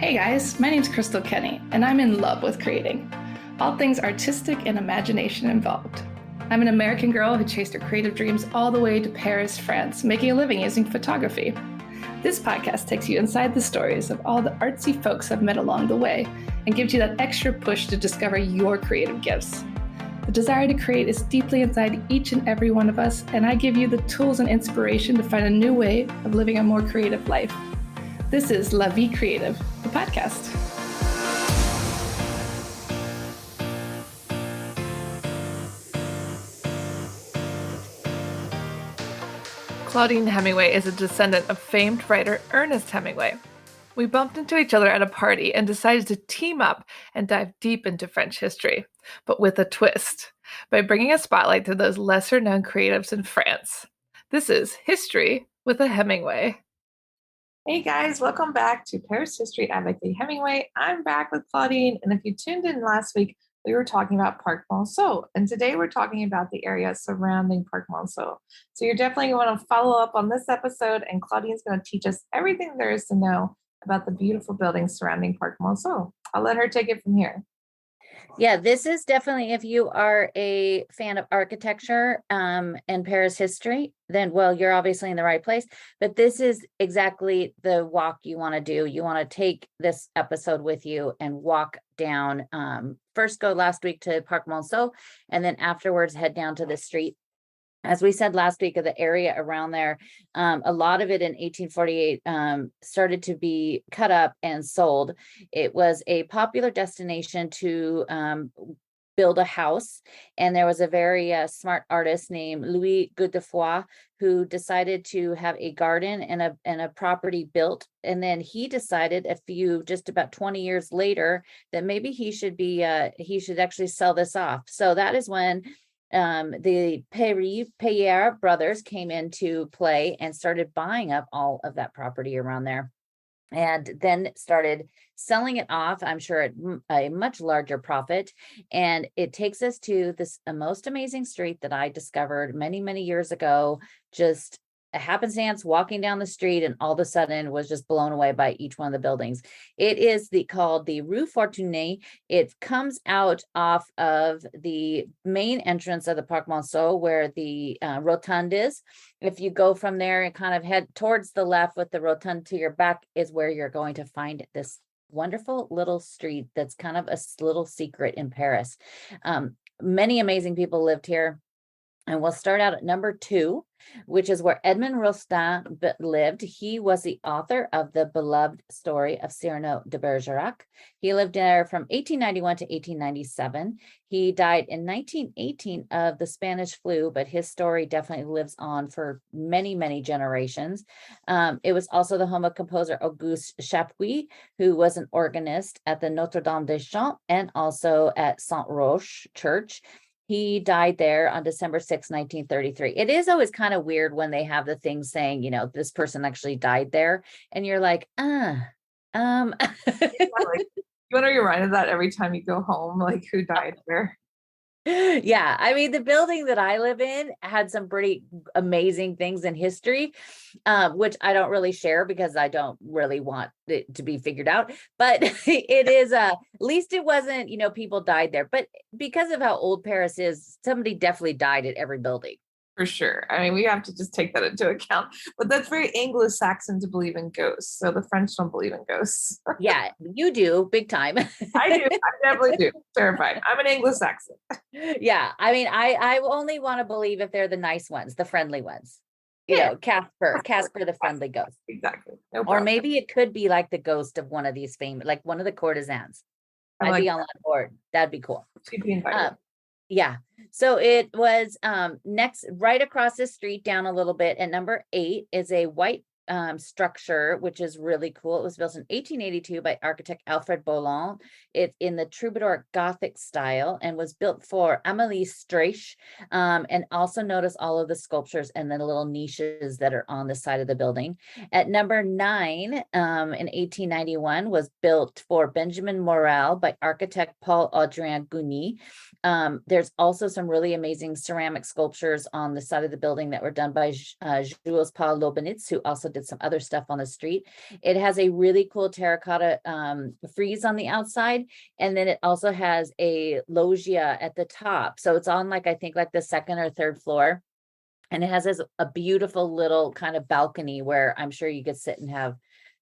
Hey guys, my name's Crystal Kenny, and I'm in love with creating. All things artistic and imagination involved. I'm an American girl who chased her creative dreams all the way to Paris, France, making a living using photography. This podcast takes you inside the stories of all the artsy folks I've met along the way and gives you that extra push to discover your creative gifts. The desire to create is deeply inside each and every one of us, and I give you the tools and inspiration to find a new way of living a more creative life. This is La Vie Creative, the podcast. Claudine Hemingway is a descendant of famed writer Ernest Hemingway. We bumped into each other at a party and decided to team up and dive deep into French history, but with a twist, by bringing a spotlight to those lesser-known creatives in France. This is History with a Hemingway. Hey guys, welcome back to Paris History Avec Hemingway. I'm back with Claudine, and if you tuned in last week, we were talking about Parc Monceau, and today we're talking about the area surrounding Parc Monceau. So you're definitely going to want to follow up on this episode, and Claudine's going to teach us everything there is to know about the beautiful buildings surrounding Parc Monceau. I'll let her take it from here. Yeah, this is definitely, if you are a fan of architecture and Paris history, then, well, you're obviously in the right place. But this is exactly the walk you want to do. You want to take this episode with you and walk down. First, go last week to Parc Monceau, and then afterwards head down to the street. As we said last week, of the area around there, a lot of it in 1848 started to be cut up and sold. It was a popular destination to build a house, and there was a very smart artist named Louis Godefroy who decided to have a garden and a property built. And then he decided just about 20 years later that maybe he should actually sell this off. So that is when the Payer brothers came into play and started buying up all of that property around there, and then started selling it off, I'm sure, at a much larger profit. And it takes us to this most amazing street that I discovered many, many years ago, just a happenstance walking down the street, and all of a sudden was just blown away by each one of the buildings. It is called the Rue Fortuné. It comes out off of the main entrance of the Parc Monceau, where the rotund is. If you go from there and kind of head towards the left with the rotund to your back, is where you're going to find this wonderful little street that's kind of a little secret in Paris. Many amazing people lived here. And we'll start out at number 2, which is where Edmond Rostand lived. He was the author of the beloved story of Cyrano de Bergerac. He lived there from 1891 to 1897. He died in 1918 of the Spanish flu, but his story definitely lives on for many, many generations. It was also the home of composer Auguste Chapuis, who was an organist at the Notre Dame des Champs and also at Saint Roch Church. He died there on December 6, 1933. It is always kind of weird when they have the thing saying, this person actually died there. And you're like, You want to be reminded of that every time you go home, like who died there. Yeah, I mean, the building that I live in had some pretty amazing things in history, which I don't really share because I don't really want it to be figured out. But it is, at least it wasn't, people died there. But because of how old Paris is, somebody definitely died at every building. For sure. I mean, we have to just take that into account. But that's very Anglo-Saxon to believe in ghosts. So the French don't believe in ghosts. Yeah, you do, big time. I do. I definitely do. Terrified. I'm an Anglo-Saxon. Yeah. I mean, I only want to believe if they're the nice ones, the friendly ones. Casper the friendly ghost. Exactly. No problem. Or maybe it could be like the ghost of one of these famous, like one of the courtesans. I'd be on that board. That'd be cool. She'd be invited. Yeah. So it was next, right across the street down a little bit, at number 8 is a white structure, which is really cool. It was built in 1882 by architect Alfred Boland. It's in the Troubadour Gothic style and was built for Amélie Streich. And also notice all of the sculptures and the little niches that are on the side of the building. At number 9, in 1891, was built for Benjamin Morel by architect Paul Audrien Gouny. There's also some really amazing ceramic sculptures on the side of the building that were done by Jules Paul Lobenitz, who also did painted some other stuff on the street. It has a really cool terracotta frieze on the outside, and then it also has a loggia at the top. So it's on like, I think like the second or third floor. And it has a beautiful little kind of balcony where I'm sure you could sit and have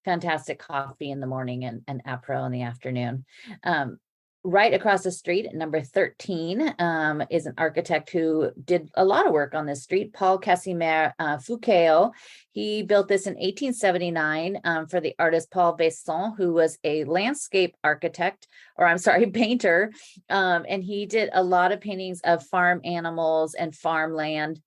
fantastic coffee in the morning and apéro in the afternoon. Right across the street at number 13 is an architect who did a lot of work on this street, Paul Casimir Foucault. He built this in 1879 for the artist Paul Besson, who was a landscape architect, or I'm sorry, painter. And he did a lot of paintings of farm animals and farmland,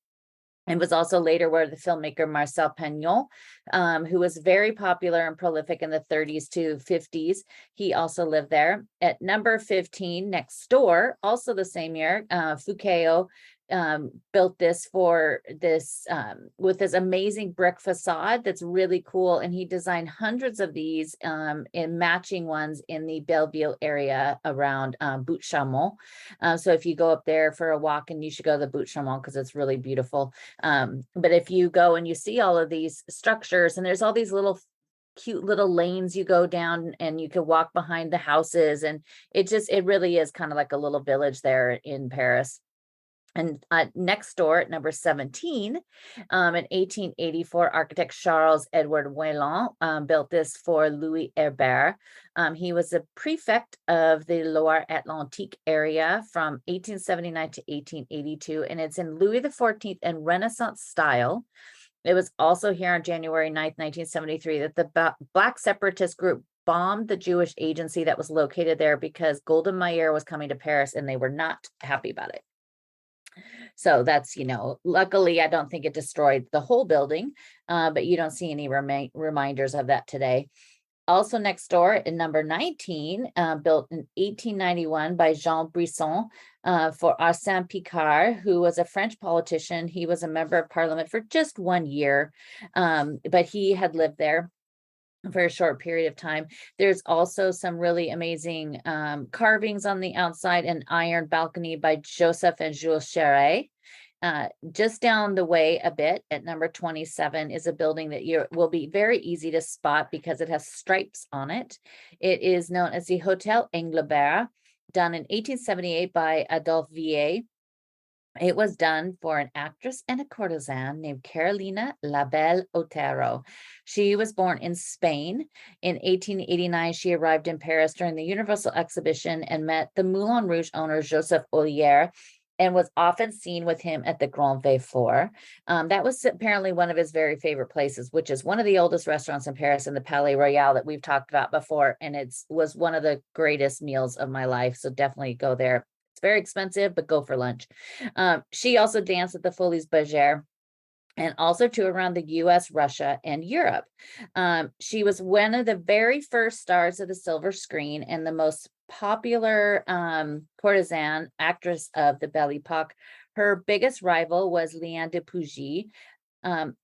and was also later where the filmmaker Marcel Pagnol, who was very popular and prolific in the 30s to 50s. He also lived there. At number 15, next door, also the same year, Foucault built this for this with this amazing brick facade that's really cool. And he designed hundreds of these in matching ones in the Belleville area around Butte-Chaumont. So if you go up there for a walk, and you should go to the Butte-Chaumont because it's really beautiful. But if you go and you see all of these structures, and there's all these little cute little lanes you go down, and you can walk behind the houses, and it really is kind of like a little village there in Paris. And next door at number 17, in 1884, architect Charles Edward Whelan built this for Louis Herbert. He was a prefect of the Loire-Atlantique area from 1879 to 1882, and it's in Louis XIV and Renaissance style. It was also here on January 9th, 1973, that the Black separatist group bombed the Jewish agency that was located there because Golda Meir was coming to Paris, and they were not happy about it. So that's, luckily, I don't think it destroyed the whole building, but you don't see any reminders of that today. Also next door in number 19, built in 1891 by Jean Brisson for Arsène Picard, who was a French politician. He was a member of parliament for just 1 year, but he had lived there for a short period of time. There's also some really amazing carvings on the outside, an iron balcony by Joseph and Jules Chéret. Just down the way a bit at number 27 is a building that will be very easy to spot because it has stripes on it. It is known as the Hotel Englebert, done in 1878 by Adolphe Villiers. It was done for an actress and a courtesan named Carolina Labelle Otero. She was born in Spain. In 1889, she arrived in Paris during the Universal Exhibition and met the Moulin Rouge owner, Joseph Ollier, and was often seen with him at the Grand Veilleur. That was apparently one of his very favorite places, which is one of the oldest restaurants in Paris, in the Palais Royal that we've talked about before. And was one of the greatest meals of my life. So definitely go there. It's very expensive, but go for lunch. She also danced at the Folies Bergère, and also to around the US, Russia, and Europe. She was one of the very first stars of the silver screen and the most popular courtesan actress of the Belle Epoque. Her biggest rival was Liane de Pougy.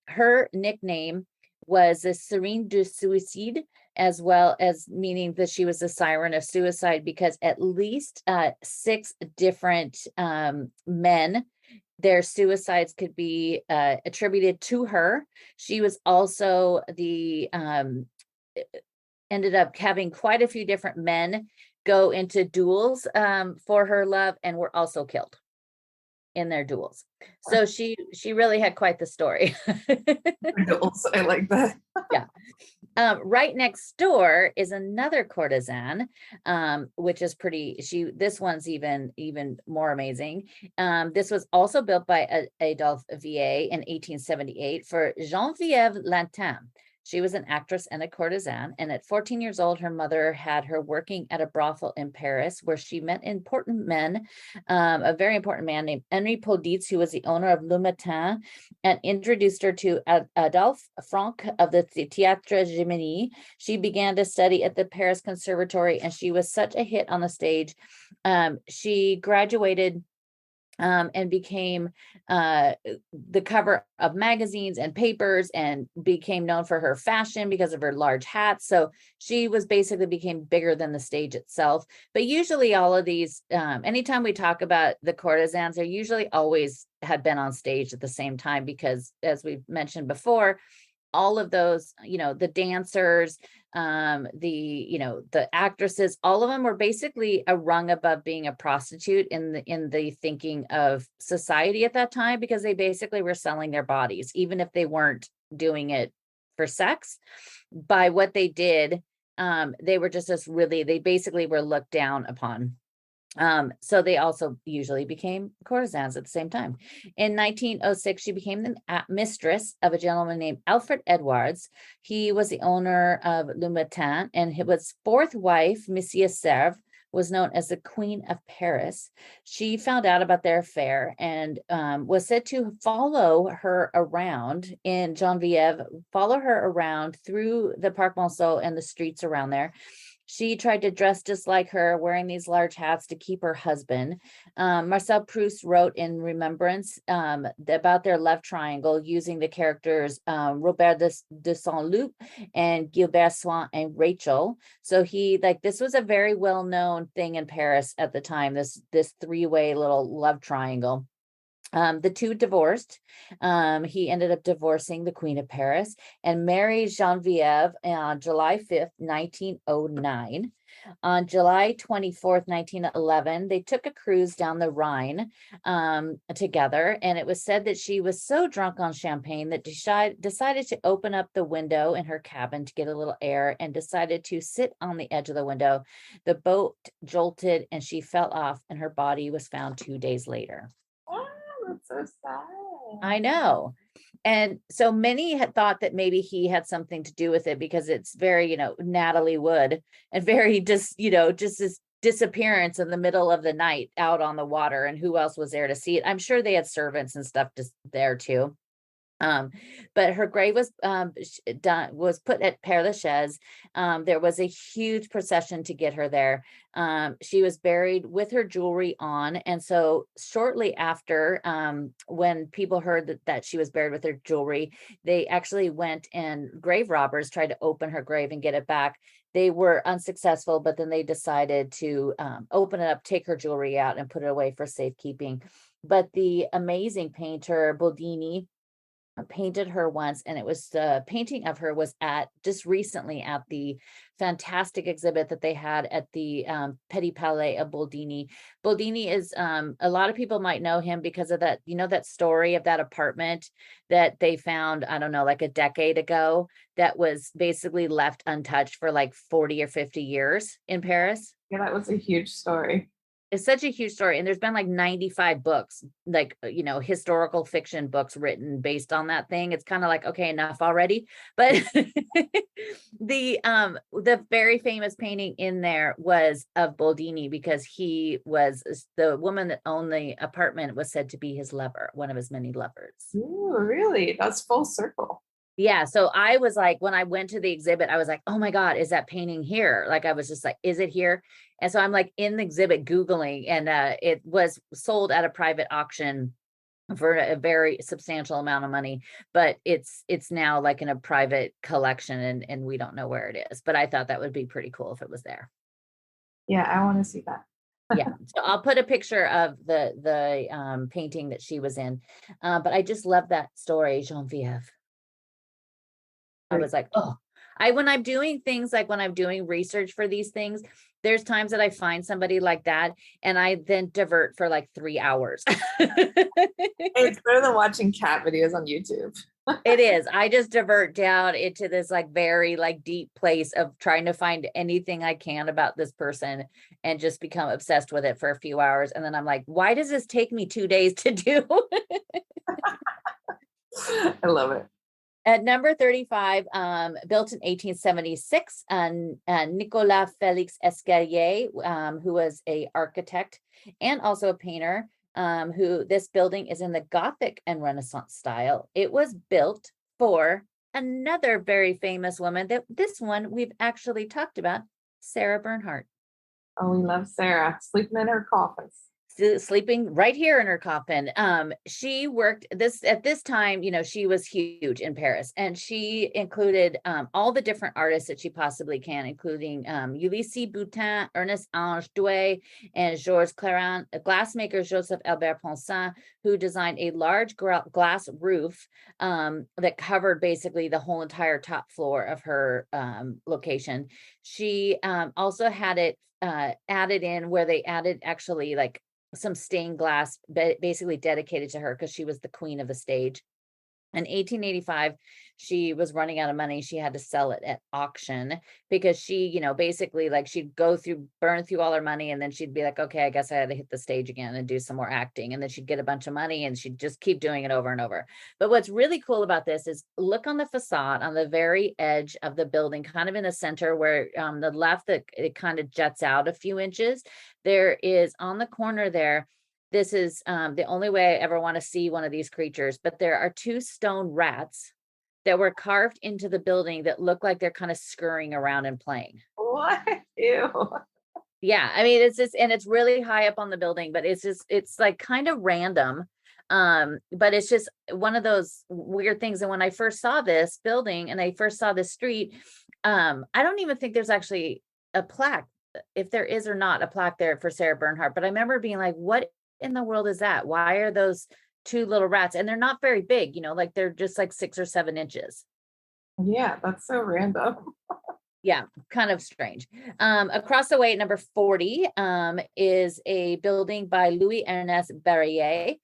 Her nickname was the Sirène du Suicide, as well as meaning that she was the siren of suicide, because at least 6 different men, their suicides could be attributed to her. She was also ended up having quite a few different men go into duels for her love, and were also killed in their duels. So she really had quite the story. Duels, I like that. Yeah. Right next door is another courtesan, which is this one's even more amazing. This was also built by Adolphe Villiers in 1878 for Geneviève Lantin. She was an actress and a courtesan, and at 14 years old, her mother had her working at a brothel in Paris, where she met important men, a very important man named Henri Poditz, who was the owner of Le Matin, and introduced her to Adolphe Franck of the Théâtre Gemini. She began to study at the Paris Conservatory, and she was such a hit on the stage. She graduated and became the cover of magazines and papers, and became known for her fashion because of her large hats. So she became bigger than the stage itself. But usually all of these, anytime we talk about the courtesans, they usually always had been on stage at the same time, because as we've mentioned before, all of those, the dancers, the actresses, all of them were basically a rung above being a prostitute in the thinking of society at that time, because they basically were selling their bodies, even if they weren't doing it for sex. By what they did, they were just they basically were looked down upon. So they also usually became courtesans at the same time. In 1906, she became the mistress of a gentleman named Alfred Edwards. He was the owner of Le Matin, and his fourth wife, Monsieur Serve, was known as the Queen of Paris. She found out about their affair and was said to follow her around in Geneviève, follow her around through the Parc Monceau and the streets around there. She tried to dress just like her, wearing these large hats to keep her husband. Marcel Proust wrote in remembrance about their love triangle using the characters Robert de Saint-Loup and Gilbert Swan and Rachel. So this was a very well-known thing in Paris at the time, this three-way little love triangle. The two divorced. He ended up divorcing the Queen of Paris and married Geneviève on July 5th, 1909. On July 24th, 1911, they took a cruise down the Rhine together, and it was said that she was so drunk on champagne that decided to open up the window in her cabin to get a little air and decided to sit on the edge of the window. The boat jolted and she fell off, and her body was found 2 days later. That's so sad. I know. And so many had thought that maybe he had something to do with it, because it's very, Natalie Wood, and very just this disappearance in the middle of the night out on the water, and who else was there to see it? I'm sure they had servants and stuff just there too. But her grave was put at Père Lachaise. There was a huge procession to get her there. She was buried with her jewelry on, and so shortly after, when people heard that she was buried with her jewelry, they actually went, and grave robbers tried to open her grave and get it back. They were unsuccessful, but then they decided to open it up, take her jewelry out, and put it away for safekeeping. But the amazing painter Boldini painted her once, and it was the painting of her was at just recently at the fantastic exhibit that they had at the Petit Palais of Boldini. Boldini is a lot of people might know him because of that, that story of that apartment that they found, I don't know, like a decade ago, that was basically left untouched for like 40 or 50 years in Paris. Yeah, that was a huge story. It's such a huge story, and there's been like 95 books, like historical fiction books written based on that thing. It's kind of like, okay, enough already. But the very famous painting in there was of Boldini, because he was the woman that owned the apartment was said to be his lover, one of his many lovers. Ooh, really? That's full circle. Yeah. So I was like, when I went to the exhibit, I was like, oh my God, is that painting here? Like, I was just like, is it here? And so I'm like in the exhibit Googling, and it was sold at a private auction for a very substantial amount of money, but it's now like in a private collection, and we don't know where it is, but I thought that would be pretty cool if it was there. Yeah, I want to see that. Yeah, so I'll put a picture of the painting that she was in, but I just love that story, Geneviève. I was like, oh, when I'm doing things, like when I'm doing research for these things, there's times that I find somebody like that, and I then divert for like 3 hours. It's better than watching cat videos on YouTube. It is. I just divert down into this like very like deep place of trying to find anything I can about this person, and just become obsessed with it for a few hours. And then I'm like, why does this take me 2 days to do? I love it. At number 35, built in 1876, Nicolas Félix Escalier, who was an architect and also a painter, who this building is in the Gothic and Renaissance style. It was built for another very famous woman that this one we've actually talked about, Sarah Bernhardt. Oh, we love Sarah sleeping in her coffins. sleeping right here in her coffin. She worked this at this time, she was huge in Paris, and she included all the different artists that she possibly can, including Ulysses Boutin, Ernest Ange Douay, and Georges Clairon, a glassmaker Joseph Albert Ponsin, who designed a large glass roof that covered basically the whole entire top floor of her location. She also had it added in where they added actually like some stained glass, basically dedicated to her because she was the queen of the stage. In 1885, she was running out of money. She had to sell it at auction because she, basically like she'd burn through all her money, and then she'd be like, okay, I guess I had to hit the stage again and do some more acting. And then she'd get a bunch of money and she'd just keep doing it over and over. But what's really cool about this is look on the facade on the very edge of the building, kind of in the center where the left, that it kind of jets out a few inches. There is on the corner there. This is the only way I ever want to see one of these creatures, but there are 2 stone rats that were carved into the building that look like they're kind of scurrying around and playing. What? Ew. Yeah, I mean, it's just, and it's really high up on the building, but it's like kind of random. But it's just one of those weird things. And when I first saw this building and I first saw this street, I don't even think there's actually a plaque, if there is or not a plaque there for Sarah Bernhardt. But I remember being like, what in the world is that? Why are those 2 little rats? And they're not very big, like they're just like 6 or 7 inches. Yeah, that's so random. Yeah, kind of strange. Across the way at number 40 is a building by Louis Ernest Barrier.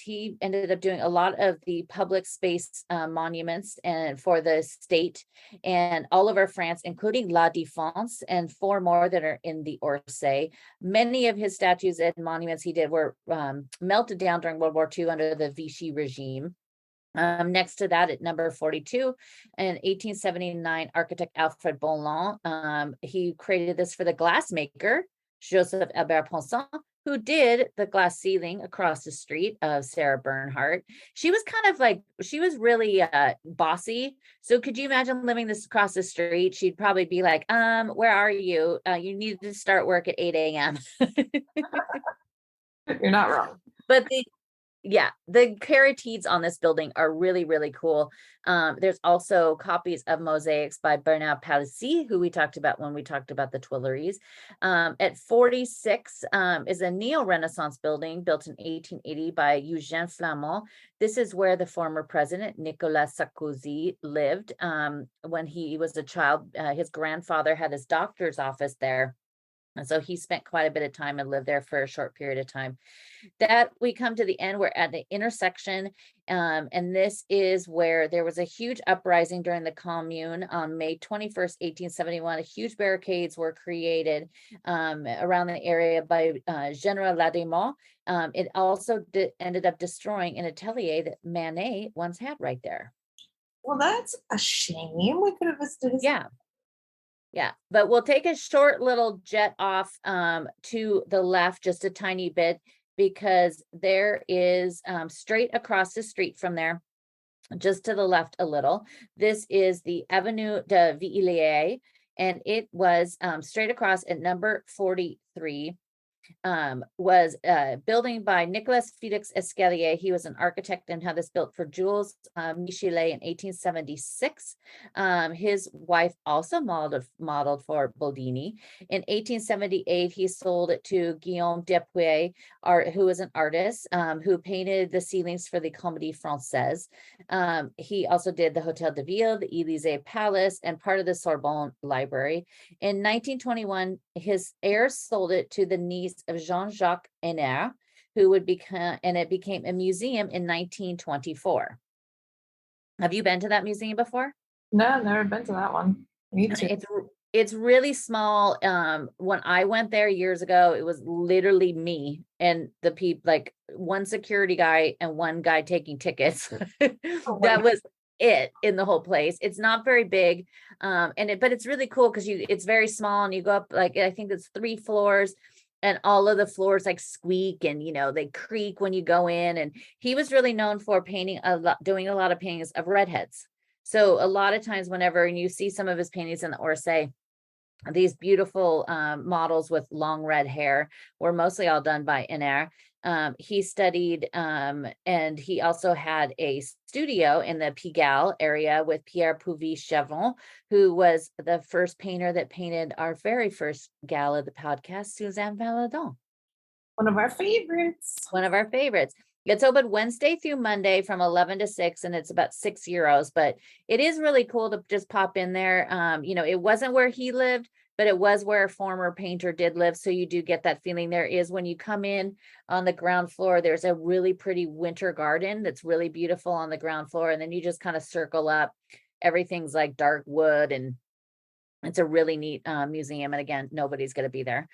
He ended up doing a lot of the public space monuments and for the state and all over France, including La Défense and 4 more that are in the Orsay. Many of his statues and monuments he did were melted down during World War II under the Vichy regime. Next to that, at number 42, in 1879, architect Alfred Boulon, he created this for the glassmaker, Joseph Albert Ponsin, who did the glass ceiling across the street of Sarah Bernhardt. She was really bossy. So could you imagine living this across the street? She'd probably be like, where are you? You need to start work at 8 a.m. You're not wrong. But the caryatides on this building are really, really cool. There's also copies of mosaics by Bernard Palissy, who we talked about when we talked about the Tuileries. At 46 is a neo-Renaissance building built in 1880 by Eugène Flamand. This is where the former president, Nicolas Sarkozy, lived when he was a child. His grandfather had his doctor's office there. And so he spent quite a bit of time and lived there for a short period of time. That we come to the end, we're at the intersection. And this is where there was a huge uprising during the Commune on May 21st, 1871. Huge barricades were created around the area by General Ladémont. It also ended up destroying an atelier that Manet once had right there. Well, that's a shame. We could have visited his. Yeah, but we'll take a short little jet off to the left just a tiny bit, because there is straight across the street from there, just to the left a little. This is the Avenue de Villiers, and it was straight across at number 43. Was a building by Nicolas Félix Escalier. He was an architect and had this built for Jules Michelet in 1876. His wife also modeled for Boldini. In 1878, he sold it to Guillaume Dupuy, who was an artist who painted the ceilings for the Comédie Française. He also did the Hôtel de Ville, the Élysée Palace, and part of the Sorbonne Library. In 1921, his heirs sold it to the niece of Jean-Jacques Henner, and it became a museum in 1924. Have you been to that museum before? No, I've never been to that one. Me too. It's really small. When I went there years ago, it was literally me and the people, like one security guy and one guy taking tickets. That was it in the whole place. It's not very big, but it's really cool because it's very small, and you go up, like I think it's 3 floors. And all of the floors like squeak and, they creak when you go in. And he was really known for doing a lot of paintings of redheads. So a lot of times whenever you see some of his paintings in the Orsay, these beautiful models with long red hair were mostly all done by Iner. He studied and he also had a studio in the Pigalle area with Pierre Puvis-Chavon, who was the first painter that painted our very first gal of the podcast, Suzanne Valadon. One of our favorites. One of our favorites. It's open Wednesday through Monday from 11 to 6, and it's about €6, but it is really cool to just pop in there. It wasn't where he lived, but it was where a former painter did live. So you do get that feeling. There is, when you come in on the ground floor, there's a really pretty winter garden that's really beautiful on the ground floor. And then you just kind of circle up. Everything's like dark wood, and it's a really neat museum. And again, nobody's going to be there.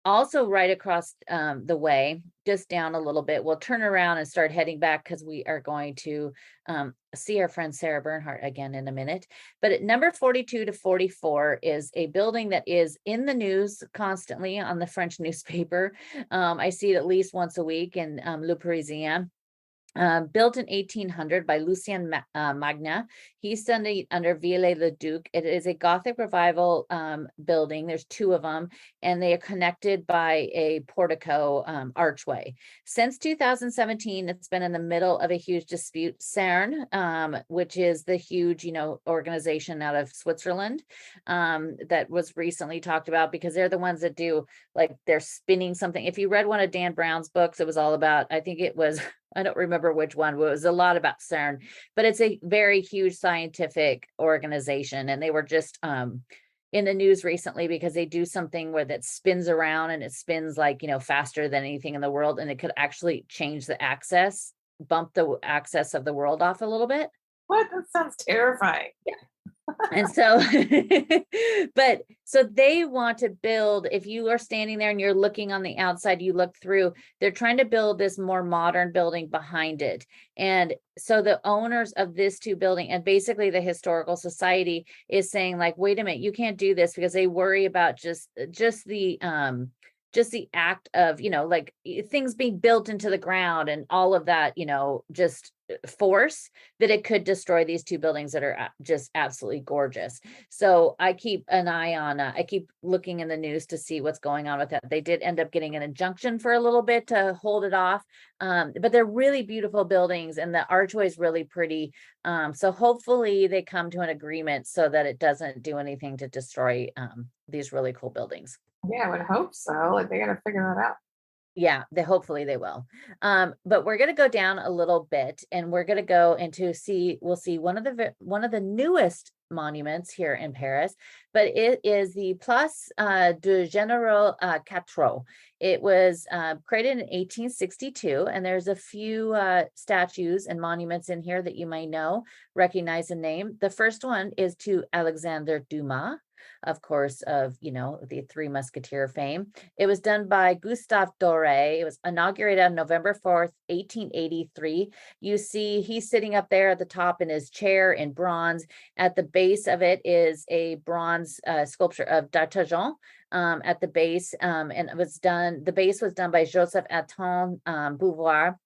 Also right across the way, just down a little bit, we'll turn around and start heading back because we are going to see our friend Sarah Bernhardt again in a minute. But at number 42 to 44 is a building that is in the news constantly on the French newspaper. I see it at least once a week in Le Parisien. Built in 1800 by Lucien Magna. He studied under Viollet-le-Duc. It is a Gothic revival building. There's two of them, and they are connected by a portico archway. Since 2017, it's been in the middle of a huge dispute. CERN, which is the huge, organization out of Switzerland that was recently talked about, because they're the ones that do, like, they're spinning something. If you read one of Dan Brown's books, it was all about, I think it was, I don't remember which one, but it was a lot about CERN, but it's a very huge scientific organization. And they were just in the news recently because they do something where that spins around, and it spins like, faster than anything in the world. And it could actually change the axis, bump the axis of the world off a little bit. What? That sounds terrifying. Yeah. And so, but so they want to build, if you are standing there and you're looking on the outside, you look through, they're trying to build this more modern building behind it. And so the owners of this two building, and basically the historical society, is saying, like, wait a minute, you can't do this, because they worry about just the act of, like, things being built into the ground and all of that, just force, that it could destroy these two buildings that are just absolutely gorgeous. So I keep an eye on, I keep looking in the news to see what's going on with that. They did end up getting an injunction for a little bit to hold it off. But they're really beautiful buildings, and the archway is really pretty. So hopefully they come to an agreement so that it doesn't do anything to destroy these really cool buildings. Yeah, I would hope so. Like, they got to figure that out. Yeah, hopefully they will. But we're going to go down a little bit, and we're going to go into we'll see one of the newest monuments here in Paris, but it is the Place du Général Quatre. It was created in 1862, and there's a few statues and monuments in here that you may recognize the name. The first one is to Alexandre Dumas, of course, of, the Three Musketeer fame. It was done by Gustave Doré. It was inaugurated on November 4th, 1883. You see he's sitting up there at the top in his chair in bronze. At the base of it is a bronze sculpture of D'Artagnan at the base. And the base was done by Joseph Anton Beauvoir.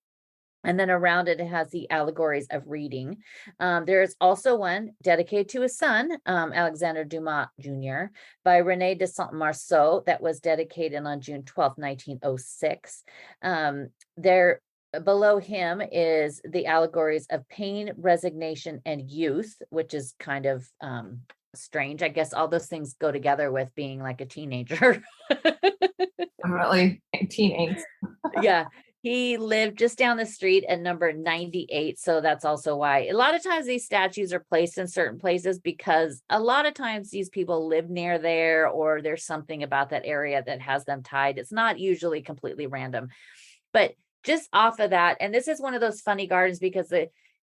And then around it, it has the allegories of reading. There is also one dedicated to his son, Alexandre Dumas Jr., by René de Saint-Marceau, that was dedicated on June 12th, 1906. There, below him, is the allegories of pain, resignation, and youth, which is kind of strange. I guess all those things go together with being like a teenager. I'm really teen angst. Yeah. He lived just down the street at number 98. So that's also why a lot of times these statues are placed in certain places, because a lot of times these people live near there, or there's something about that area that has them tied. It's not usually completely random. But just off of that, and this is one of those funny gardens, because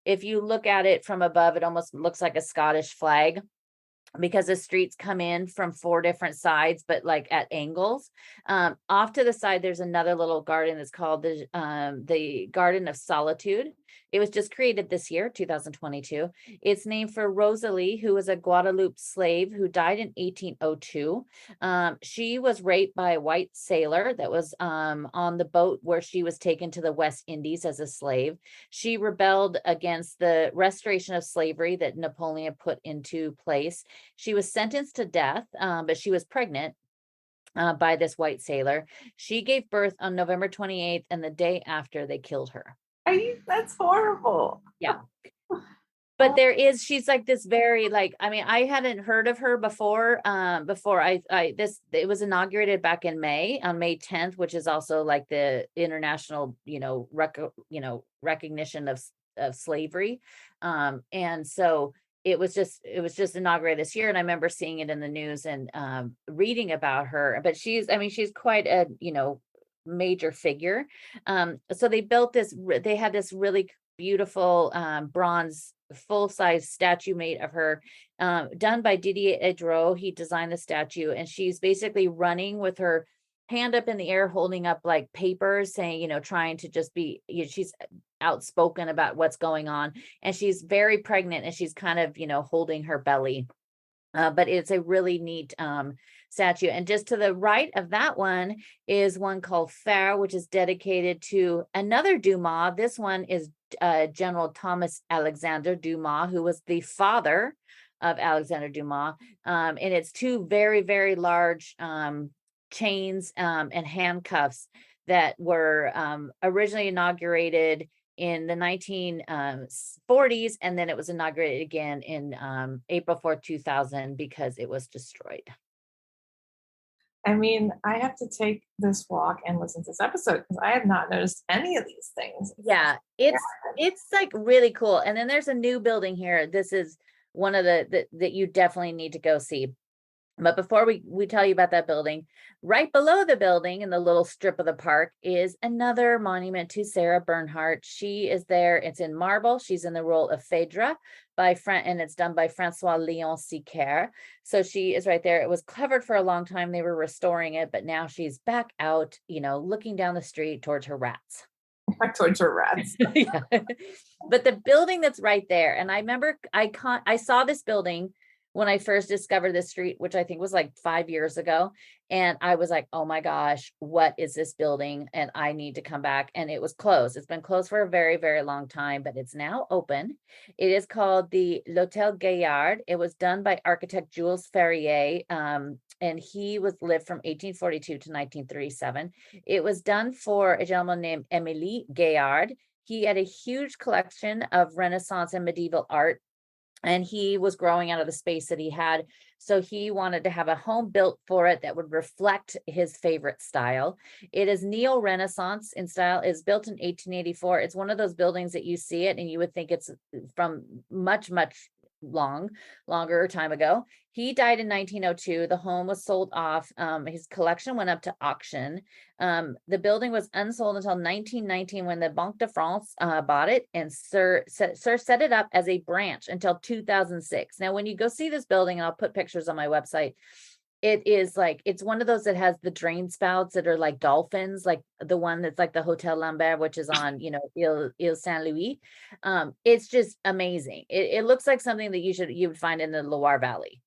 if you look at it from above, it almost looks like a Scottish flag, because the streets come in from 4 different sides, but like at angles. Off to the side, there's another little garden that's called the Garden of Solitude. It was just created this year, 2022. It's named for Rosalie, who was a Guadeloupe slave who died in 1802. She was raped by a white sailor that was on the boat where she was taken to the West Indies as a slave. She rebelled against the restoration of slavery that Napoleon put into place. She was sentenced to death, but she was pregnant by this white sailor. She gave birth on November 28th, and the day after they killed her. That's horrible. Yeah. But she's like this very like, I mean, I hadn't heard of her before it was inaugurated back in May, on May 10th, which is also like the international, recognition of slavery. And so it was just inaugurated this year. And I remember seeing it in the news and reading about her, but she's quite a, major figure. So they had this really beautiful bronze full-size statue made of her, done by Didier Edreau. He designed the statue, and she's basically running with her hand up in the air, holding up like papers, saying, trying to just be, she's outspoken about what's going on, and she's very pregnant, and she's kind of, holding her belly. But it's a really neat statue. And just to the right of that one is one called Fair, which is dedicated to another Dumas. This one is General Thomas Alexander Dumas, who was the father of Alexander Dumas. And it's two very, very large chains and handcuffs that were originally inaugurated in the 1940s, and then it was inaugurated again in April 4th, 2000, because it was destroyed. I mean, I have to take this walk and listen to this episode because I have not noticed any of these things. Yeah, it's like really cool. And then there's a new building here. This is one of the that you definitely need to go see. But before we tell you about that building, right below the building in the little strip of the park is another monument to Sarah Bernhardt. She is there. It's in marble. She's in the role of Phaedra and it's done by Francois Léon Siquer. So she is right there. It was covered for a long time. They were restoring it, but now she's back out, looking down the street towards her rats. Towards her rats. Yeah. But the building that's right there, and I remember I saw this building when I first discovered this street, which I think was like 5 years ago. And I was like, oh my gosh, what is this building? And I need to come back. And it was closed. It's been closed for a very, very long time, but it's now open. It is called the L'Hôtel Gaillard. It was done by architect Jules Ferrier. And he lived from 1842 to 1937. It was done for a gentleman named Émile Gaillard. He had a huge collection of Renaissance and medieval art, and he was growing out of the space that he had. So he wanted to have a home built for it that would reflect his favorite style. It is neo-Renaissance in style. It's built in 1884. It's one of those buildings that you see it and you would think it's from much, much longer time ago. He died in 1902. The home was sold off. His collection went up to auction. The building was unsold until 1919 when the Banque de France bought it, and Sir set it up as a branch until 2006. Now, when you go see this building, and I'll put pictures on my website, it is like, it's one of those that has the drain spouts that are like dolphins, like the one that's like the Hotel Lambert, which is on, Ile Saint Louis. It's just amazing. It looks like something that you would find in the Loire Valley.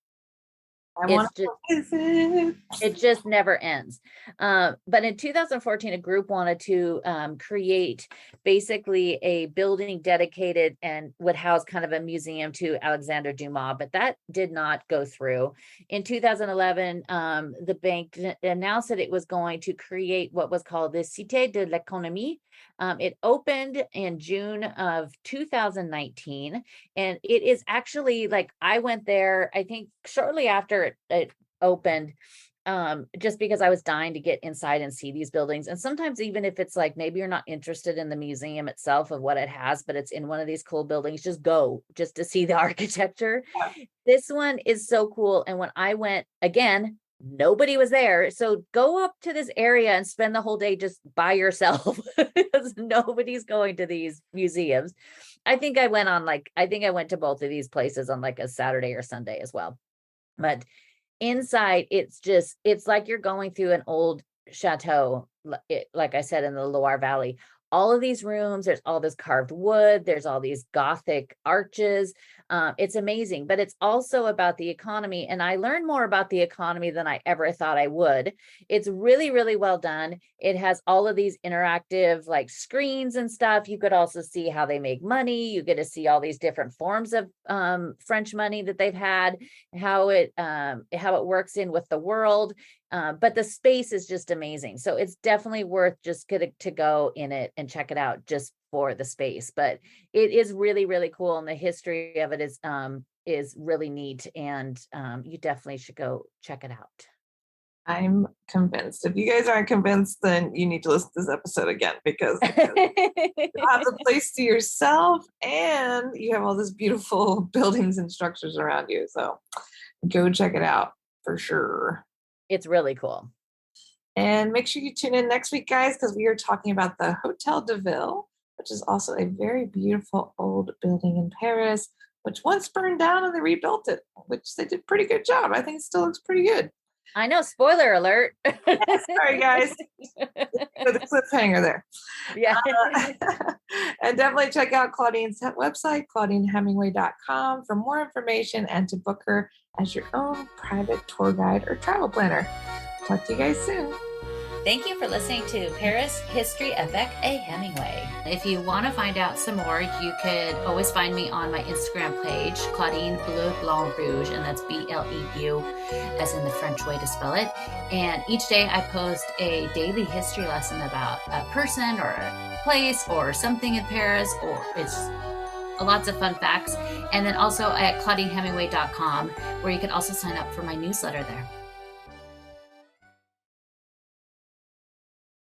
It just never ends. But in 2014, a group wanted to create basically a building dedicated and would house kind of a museum to Alexander Dumas, but that did not go through. In 2011, the bank announced that it was going to create what was called the Cité de l'Économie. It opened in June of 2019, and it is actually like, I went there, I think shortly after it opened, just because I was dying to get inside and see these buildings. And sometimes even if it's like, maybe you're not interested in the museum itself of what it has, but it's in one of these cool buildings, just go just to see the architecture. Yeah. This one is so cool. And when I went again, nobody was there. So go up to this area and spend the whole day just by yourself because nobody's going to these museums. I think I went to both of these places on like a Saturday or Sunday as well. But inside, it's like you're going through an old chateau, like I said, in the Loire Valley. all of these rooms, there's all this carved wood, there's all these Gothic arches. It's amazing, but it's also about the economy. And I learned more about the economy than I ever thought I would. It's really, really well done. It has all of these interactive like screens and stuff. You could also see how they make money. You get to see all these different forms of French money that they've had, how it works in with the world. But the space is just amazing. So it's definitely worth just getting to go in it and check it out just for the space. But it is really, really cool. And the history of it is really neat. And you definitely should go check it out. I'm convinced. If you guys aren't convinced, then you need to listen to this episode again because you have the place to yourself and you have all these beautiful buildings and structures around you. So go check it out for sure. It's really cool. And make sure you tune in next week, guys, because we are talking about the Hotel de Ville, which is also a very beautiful old building in Paris, which once burned down and they rebuilt it, which they did a pretty good job. I think it still looks pretty good. I know, spoiler alert. Sorry, guys. For the cliffhanger there. Yeah. And definitely check out Claudine's website, ClaudineHemingway.com, for more information and to book her as your own private tour guide or travel planner. Talk to you guys soon. Thank you for listening to Paris History Avec a Hemingway. If you want to find out some more, you could always find me on my Instagram page, Claudine Bleu Blanc Rouge, and that's BLEU, as in the French way to spell it. And each day I post a daily history lesson about a person or a place or something in Paris, or it's lots of fun facts. And then also at ClaudineHemingway.com, where you can also sign up for my newsletter there.